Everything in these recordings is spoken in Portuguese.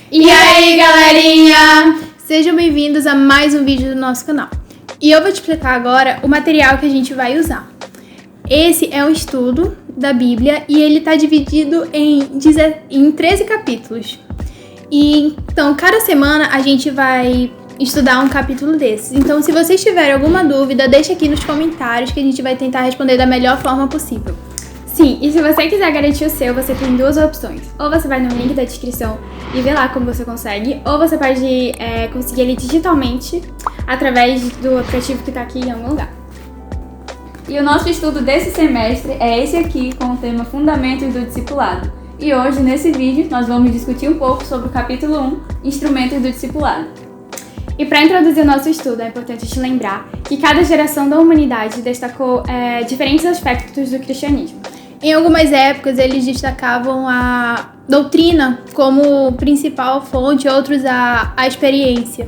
E aí, galerinha? Sejam bem-vindos a mais um vídeo do nosso canal. E eu vou te explicar agora o material que a gente vai usar. Esse é um estudo da Bíblia e ele está dividido em 13 capítulos. E então, cada semana a gente vai estudar um capítulo desses. Então, se vocês tiverem alguma dúvida, deixa aqui nos comentários que a gente vai tentar responder da melhor forma possível. Sim, e se você quiser garantir o seu, você tem duas opções. Ou você vai no link da descrição e vê lá como você consegue, ou você pode conseguir ele digitalmente através do aplicativo que está aqui em algum lugar. E o nosso estudo desse semestre é esse aqui, com o tema Fundamentos do Discipulado. E hoje, nesse vídeo, nós vamos discutir um pouco sobre o capítulo 1, Instrumentos do Discipulado. E para introduzir o nosso estudo, é importante te lembrar que cada geração da humanidade destacou diferentes aspectos do cristianismo. Em algumas épocas, eles destacavam a doutrina como principal fonte, outros a experiência.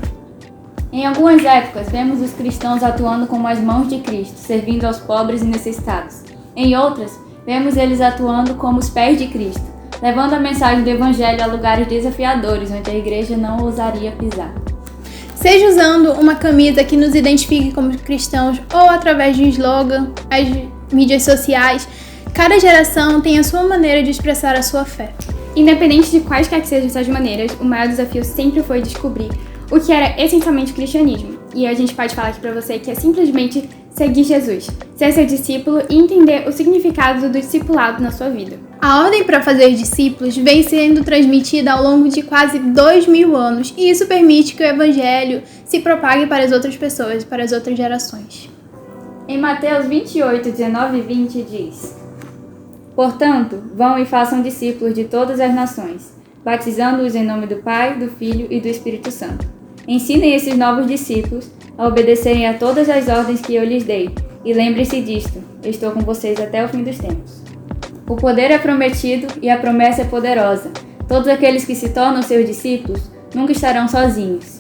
Em algumas épocas, vemos os cristãos atuando como as mãos de Cristo, servindo aos pobres e necessitados. Em outras, vemos eles atuando como os pés de Cristo, levando a mensagem do Evangelho a lugares desafiadores, onde a igreja não ousaria pisar. Seja usando uma camisa que nos identifique como cristãos ou através de um slogan, as mídias sociais, cada geração tem a sua maneira de expressar a sua fé. Independente de quaisquer que sejam essas maneiras, o maior desafio sempre foi descobrir o que era essencialmente o cristianismo. E a gente pode falar aqui pra você que é simplesmente seguir Jesus, ser seu discípulo e entender o significado do discipulado na sua vida. A ordem para fazer discípulos vem sendo transmitida ao longo de quase 2000 anos e isso permite que o evangelho se propague para as outras pessoas, para as outras gerações. Em Mateus 28, 19 e 20 diz: Portanto, vão e façam discípulos de todas as nações, batizando-os em nome do Pai, do Filho e do Espírito Santo. Ensinem esses novos discípulos a obedecerem a todas as ordens que eu lhes dei, e lembrem-se disto, eu estou com vocês até o fim dos tempos. O poder é prometido e a promessa é poderosa. Todos aqueles que se tornam seus discípulos nunca estarão sozinhos.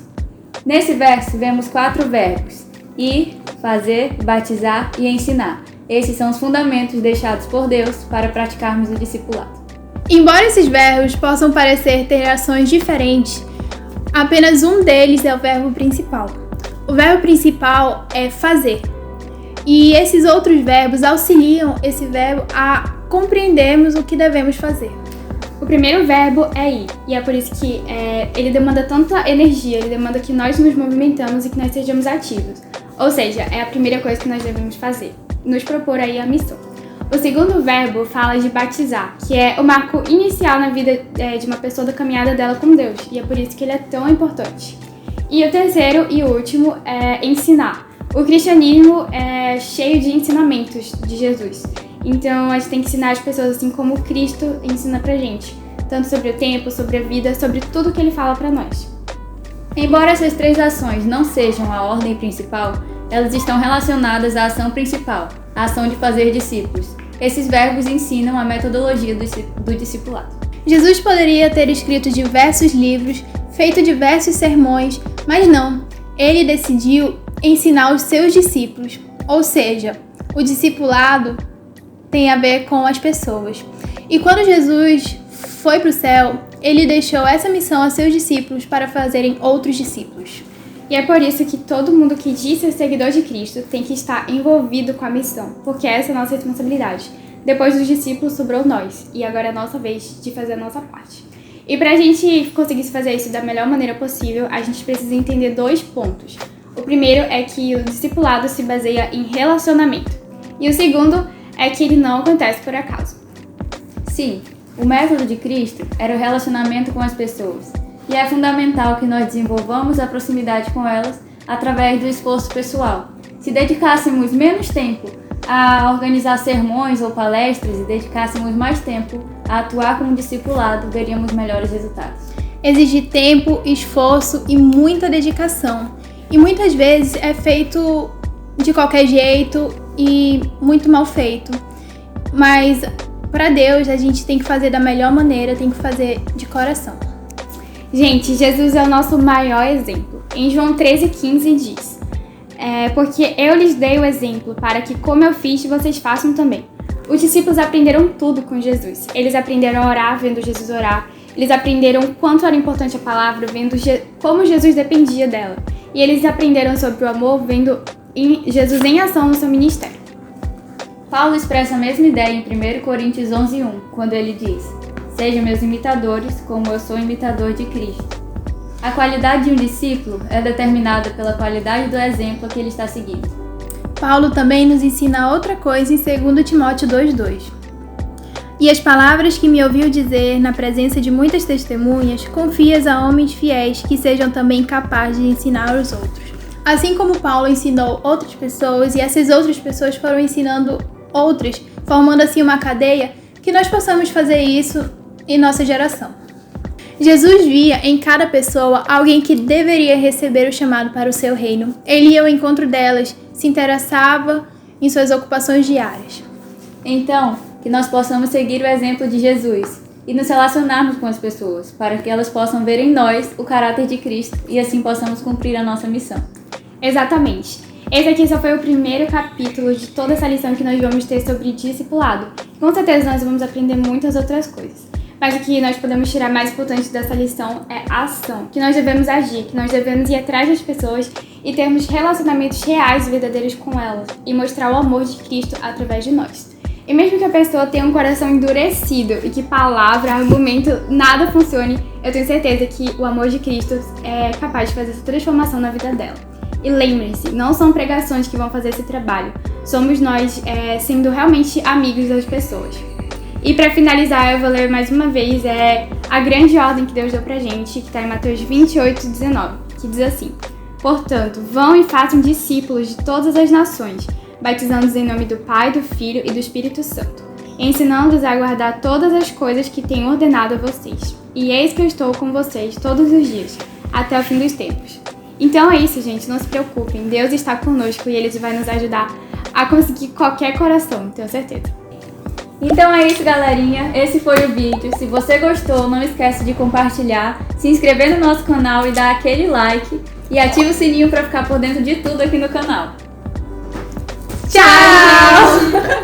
Nesse verso vemos 4 verbos: ir, fazer, batizar e ensinar. Esses são os fundamentos deixados por Deus para praticarmos o discipulado. Embora esses verbos possam parecer ter ações diferentes, apenas um deles é o verbo principal. O verbo principal é fazer. E esses outros verbos auxiliam esse verbo a compreendermos o que devemos fazer. O primeiro verbo é ir, e é por isso que ele demanda tanta energia, ele demanda que nós nos movimentamos e que nós sejamos ativos. Ou seja, é a primeira coisa que nós devemos fazer, nos propor aí a missão. O segundo verbo fala de batizar, que é o marco inicial na vida de uma pessoa da caminhada dela com Deus, e é por isso que ele é tão importante. E o terceiro e último é ensinar. O cristianismo é cheio de ensinamentos de Jesus, então a gente tem que ensinar as pessoas assim como Cristo ensina pra gente, tanto sobre o tempo, sobre a vida, sobre tudo que ele fala pra nós. Embora essas 3 ações não sejam a ordem principal, elas estão relacionadas à ação principal, a ação de fazer discípulos. Esses verbos ensinam a metodologia do discipulado. Jesus poderia ter escrito diversos livros, feito diversos sermões, mas não. Ele decidiu ensinar os seus discípulos, ou seja, o discipulado tem a ver com as pessoas. E quando Jesus foi para o céu, ele deixou essa missão a seus discípulos para fazerem outros discípulos. E é por isso que todo mundo que diz ser seguidor de Cristo tem que estar envolvido com a missão, porque essa é a nossa responsabilidade. Depois dos discípulos sobrou nós, e agora é a nossa vez de fazer a nossa parte. E para a gente conseguir fazer isso da melhor maneira possível, a gente precisa entender 2 pontos. O primeiro é que o discipulado se baseia em relacionamento, e o segundo é que ele não acontece por acaso. Sim, o método de Cristo era o relacionamento com as pessoas. E é fundamental que nós desenvolvamos a proximidade com elas através do esforço pessoal. Se dedicássemos menos tempo a organizar sermões ou palestras e dedicássemos mais tempo a atuar como discipulado, veríamos melhores resultados. Exige tempo, esforço e muita dedicação. E muitas vezes é feito de qualquer jeito e muito mal feito. Mas para Deus a gente tem que fazer da melhor maneira, tem que fazer de coração. Gente, Jesus é o nosso maior exemplo. Em João 13,15 diz: porque eu lhes dei o exemplo para que, como eu fiz, vocês façam também. Os discípulos aprenderam tudo com Jesus. Eles aprenderam a orar vendo Jesus orar. Eles aprenderam o quanto era importante a palavra, vendo como Jesus dependia dela. E eles aprenderam sobre o amor, vendo Jesus em ação no seu ministério. Paulo expressa a mesma ideia em 1 Coríntios 11:1, quando ele diz: Sejam meus imitadores, como eu sou imitador de Cristo. A qualidade de um discípulo é determinada pela qualidade do exemplo que ele está seguindo. Paulo também nos ensina outra coisa em 2 Timóteo 2:2. E as palavras que me ouviu dizer na presença de muitas testemunhas, confias a homens fiéis que sejam também capazes de ensinar aos outros. Assim como Paulo ensinou outras pessoas e essas outras pessoas foram ensinando outras, formando assim uma cadeia, que nós possamos fazer isso em nossa geração. Jesus via em cada pessoa alguém que deveria receber o chamado para o seu reino. Ele ia ao encontro delas, se interessava em suas ocupações diárias. Então, que nós possamos seguir o exemplo de Jesus e nos relacionarmos com as pessoas, para que elas possam ver em nós o caráter de Cristo e assim possamos cumprir a nossa missão. Exatamente. Esse aqui só foi o primeiro capítulo de toda essa lição que nós vamos ter sobre discipulado. Com certeza nós vamos aprender muitas outras coisas. Mas o que nós podemos tirar mais importante dessa lição é a ação, que nós devemos agir, que nós devemos ir atrás das pessoas e termos relacionamentos reais e verdadeiros com elas e mostrar o amor de Cristo através de nós. E mesmo que a pessoa tenha um coração endurecido e que palavra, argumento, nada funcione, eu tenho certeza que o amor de Cristo é capaz de fazer essa transformação na vida dela. E lembrem-se, não são pregações que vão fazer esse trabalho, somos nós sendo realmente amigos das pessoas. E para finalizar, eu vou ler mais uma vez a grande ordem que Deus deu pra gente, que está em Mateus 28:19, que diz assim: Portanto, vão e façam discípulos de todas as nações, batizando-os em nome do Pai, do Filho e do Espírito Santo, ensinando-os a guardar todas as coisas que tenho ordenado a vocês. E eis que eu estou com vocês todos os dias, até o fim dos tempos. Então é isso, gente, não se preocupem, Deus está conosco e Ele vai nos ajudar a conseguir qualquer coração, tenho certeza. Então é isso, galerinha, esse foi o vídeo. Se você gostou, não esquece de compartilhar, se inscrever no nosso canal e dar aquele like e ativa o sininho para ficar por dentro de tudo aqui no canal. Tchau!